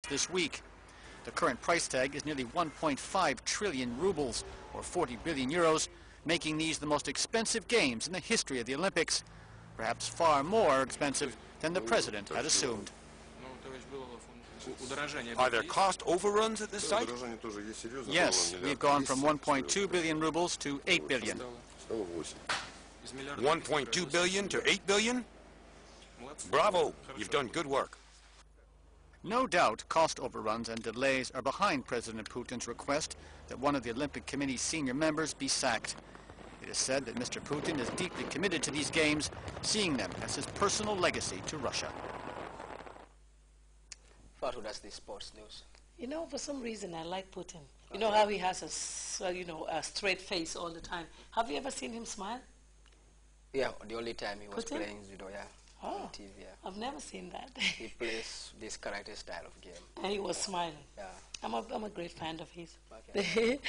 this week. The current price tag is nearly 1.5 trillion rubles, or 40 billion euros, making these the most expensive games in the history of the Olympics, perhaps far more expensive than the president had assumed. Are there cost overruns at this site? Yes, we've gone from 1.2 billion rubles to 8 billion. 1.2 billion to 8 billion? Bravo, you've done good work. No doubt cost overruns and delays are behind President Putin's request that one of the Olympic Committee's senior members be sacked. It is said that Mr. Putin is deeply committed to these games, seeing them as his personal legacy to Russia. Fatu, that's the sports news. You know, for some reason, I like Putin. You know how he has a straight face all the time. Have you ever seen him smile? Yeah, the only time he was Putin? playing judo, yeah. Oh, on TV, yeah. I've never seen that. He plays this karate style of game. And he was smiling. Yeah. I'm a great fan of his. Okay.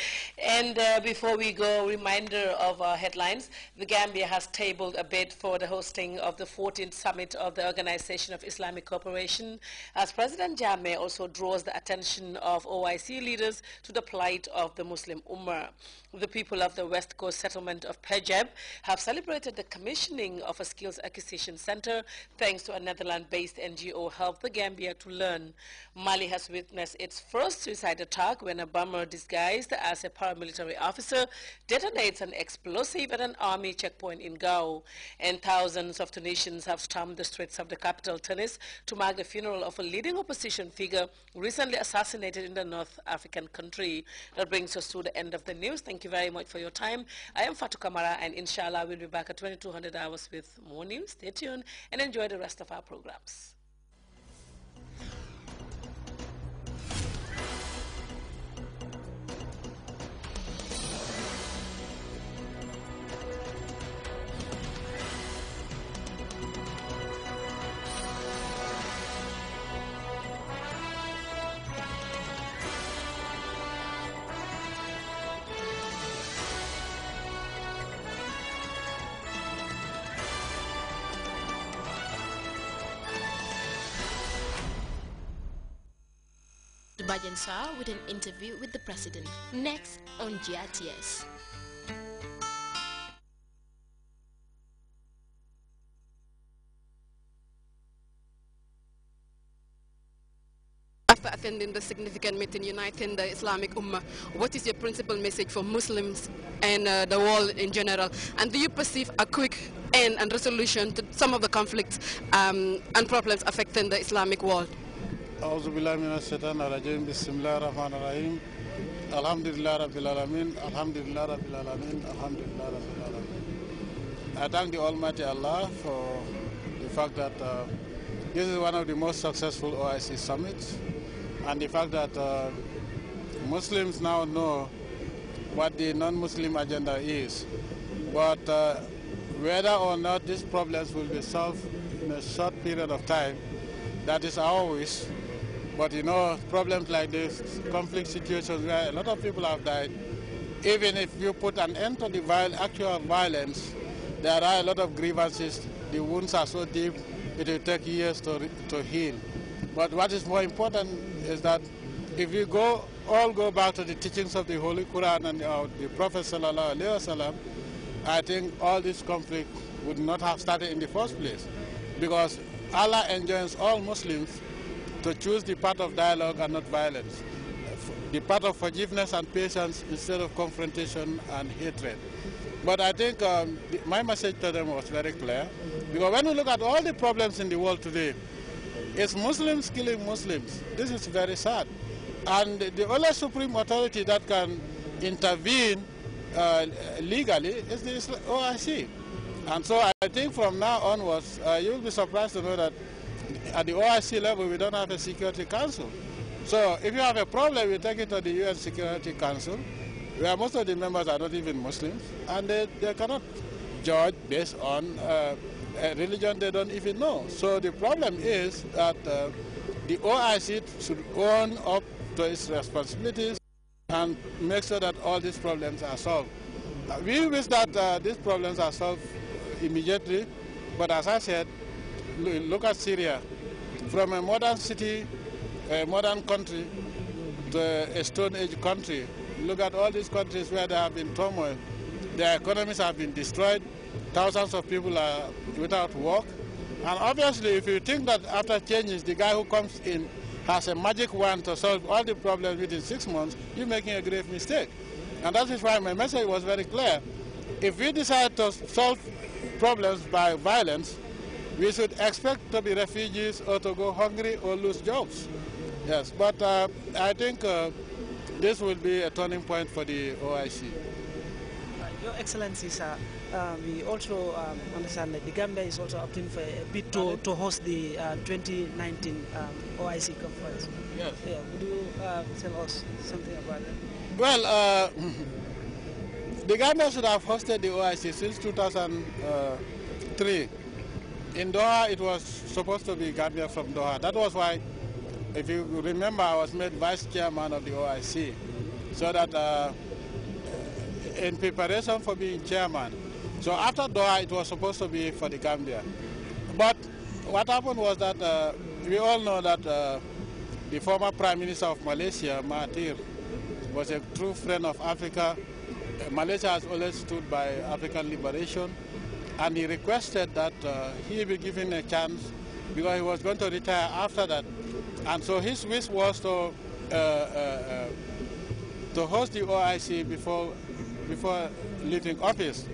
And before we go, reminder of our headlines. The Gambia has tabled a bid for the hosting of the 14th summit of the Organization of Islamic Cooperation, as President Jammeh also draws the attention of OIC leaders to the plight of the Muslim Ummah. The people of the West Coast settlement of Pejab have celebrated the commissioning of a skills acquisition center thanks to a Netherlands-based NGO Help the Gambia to Learn. Mali has witnessed its first suicide attack when a bomber disguised as a paramilitary officer detonates an explosive at an army checkpoint in Gao. And thousands of Tunisians have stormed the streets of the capital, Tunis, to mark the funeral of a leading opposition figure recently assassinated in the North African country. That brings us to the end of the news. Thank you very much for your time. I am Fatou Kamara, and inshallah we'll be back at 2200 hours with more news. Stay tuned and enjoy the rest of our programs. Bajansar with an interview with the president. Next on Grts. After attending the significant meeting uniting the Islamic Ummah, what is your principal message for Muslims and the world in general? And do you perceive a quick end and resolution to some of the conflicts and problems affecting the Islamic world? أعوذ بالله من الشيطان الرجيم بسم الله الرحمن الرحيم الحمد لله رب العالمين الحمد لله رب العالمين الحمد لله رب العالمين. I thank the Almighty Allah for the fact that this is one of the most successful OIC summits, and the fact that Muslims now know what the non-Muslim agenda is. But whether or not these problems will be solved in a short period of time, that is our wish. But you know, problems like this, conflict situations where a lot of people have died, even if you put an end to the actual violence, there are a lot of grievances. The wounds are so deep, it will take years to heal. But what is more important is that if we all go back to the teachings of the Holy Quran and the Prophet Sallallahu Alaihi Wasallam, I think all this conflict would not have started in the first place, because Allah enjoins all Muslims to choose the path of dialogue and not violence, the path of forgiveness and patience instead of confrontation and hatred. But I think my message to them was very clear, because when you look at all the problems in the world today, it's Muslims killing Muslims. This is very sad. And the only supreme authority that can intervene legally is the OIC. And so I think from now onwards, you will be surprised to know that at the OIC level, we don't have a Security Council. So if you have a problem, you take it to the UN Security Council, where most of the members are not even Muslims, and they cannot judge based on a religion they don't even know. So the problem is that the OIC should own up to its responsibilities and make sure that all these problems are solved. We wish that these problems are solved immediately, but as I said, look at Syria. From a modern city a modern country to a Stone Age country. Look at all these countries where there have been turmoil. Their economies have been destroyed. Thousands of people are without work. And obviously, if you think that after changes, the guy who comes in has a magic wand to solve all the problems within 6 months, you're making a grave mistake. And that is why my message was very clear. If we decide to solve problems by violence, we should expect to be refugees or to go hungry or lose jobs. Yes, but I think this will be a turning point for the OIC. Your Excellency, sir, we also understand that the Gambia is also opting for a bid to host the 2019 OIC conference. Yes. Yeah, would you tell us something about that? Well, the Gambia should have hosted the OIC since 2003. In Doha, it was supposed to be Gambia from Doha. That was why, if you remember, I was made vice chairman of the OIC, so that in preparation for being chairman. So after Doha, it was supposed to be for the Gambia. But what happened was that we all know that the former Prime Minister of Malaysia, Mahathir, was a true friend of Africa. Malaysia has always stood by African liberation, and he requested that he be given a chance because he was going to retire after that. And so his wish was to host the OIC before leaving office.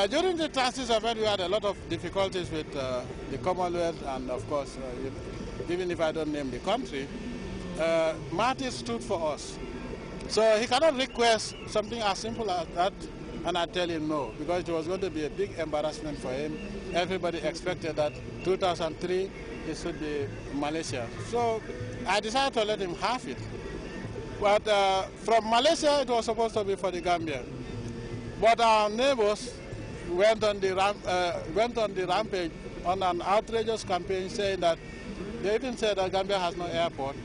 During the transition, we had a lot of difficulties with the Commonwealth, and of course, even if I don't name the country, Martin stood for us. So he cannot request something as simple as that, and I tell him no, because it was going to be a big embarrassment for him. Everybody expected that 2003 it should be Malaysia. So I decided to let him have it. But from Malaysia, it was supposed to be for the Gambia. But our neighbors went on the rampage on an outrageous campaign saying that they even said that Gambia has no airport,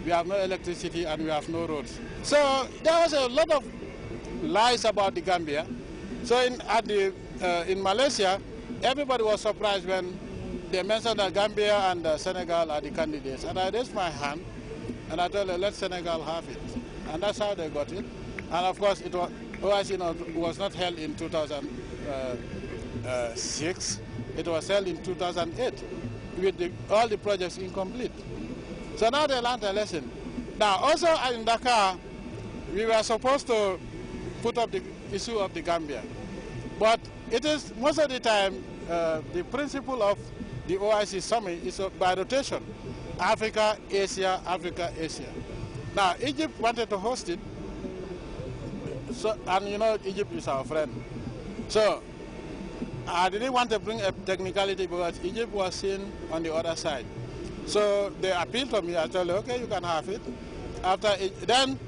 we have no electricity, and we have no roads. So there was a lot of lies about the Gambia. So in Malaysia, everybody was surprised when they mentioned that Gambia and Senegal are the candidates. And I raised my hand and I told them, let Senegal have it. And that's how they got it. And of course, OIC was not held in 2006. It was held in 2008 with all the projects incomplete. So now they learned a lesson. Now, also in Dakar, we were supposed to put up the issue of the Gambia. But it is, most of the time, the principle of the OIC summit is by rotation. Africa, Asia, Africa, Asia. Now, Egypt wanted to host it, so, and you know Egypt is our friend. So, I didn't want to bring a technicality because Egypt was seen on the other side. So they appealed to me. I told them, okay, you can have it. Then,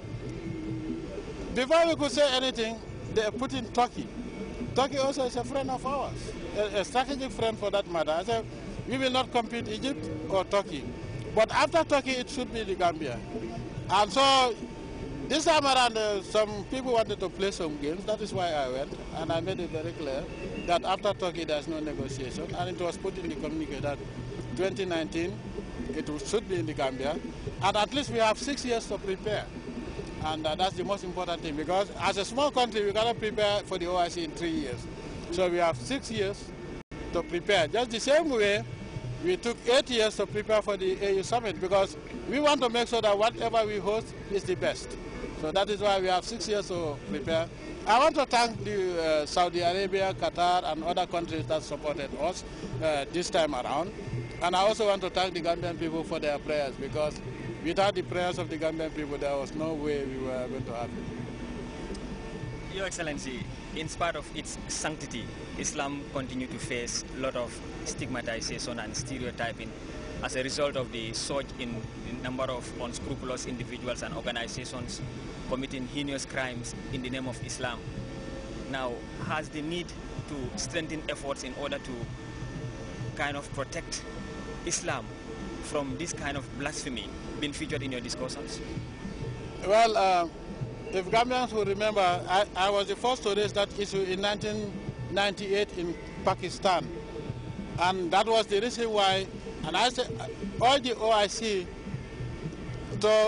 before we could say anything, they put in Turkey. Turkey also is a friend of ours, a strategic friend for that matter. I said, we will not compete Egypt or Turkey. But after Turkey, it should be the Gambia. And so, this time around, some people wanted to play some games. That is why I went. And I made it very clear that after Turkey, there's no negotiation. And it was put in the communique that 2019, it should be in the Gambia. And at least we have 6 years to prepare. And that's the most important thing, because as a small country, we cannot prepare for the OIC in 3 years. So we have 6 years to prepare. Just the same way, we took 8 years to prepare for the AU summit, because we want to make sure that whatever we host is the best. So that is why we have 6 years to prepare. I want to thank the Saudi Arabia, Qatar, and other countries that supported us this time around. And I also want to thank the Gambian people for their prayers, because without the prayers of the Gambian people, there was no way we were going to have it. Your Excellency, in spite of its sanctity, Islam continues to face a lot of stigmatization and stereotyping as a result of the surge in the number of unscrupulous individuals and organizations committing heinous crimes in the name of Islam. Now, has the need to strengthen efforts in order to kind of protect Islam from this kind of blasphemy been featured in your discussions? Well, if Gambians will remember, I was the first to raise that issue in 1998 in Pakistan. And that was the reason why, and I said, all the OIC Santo.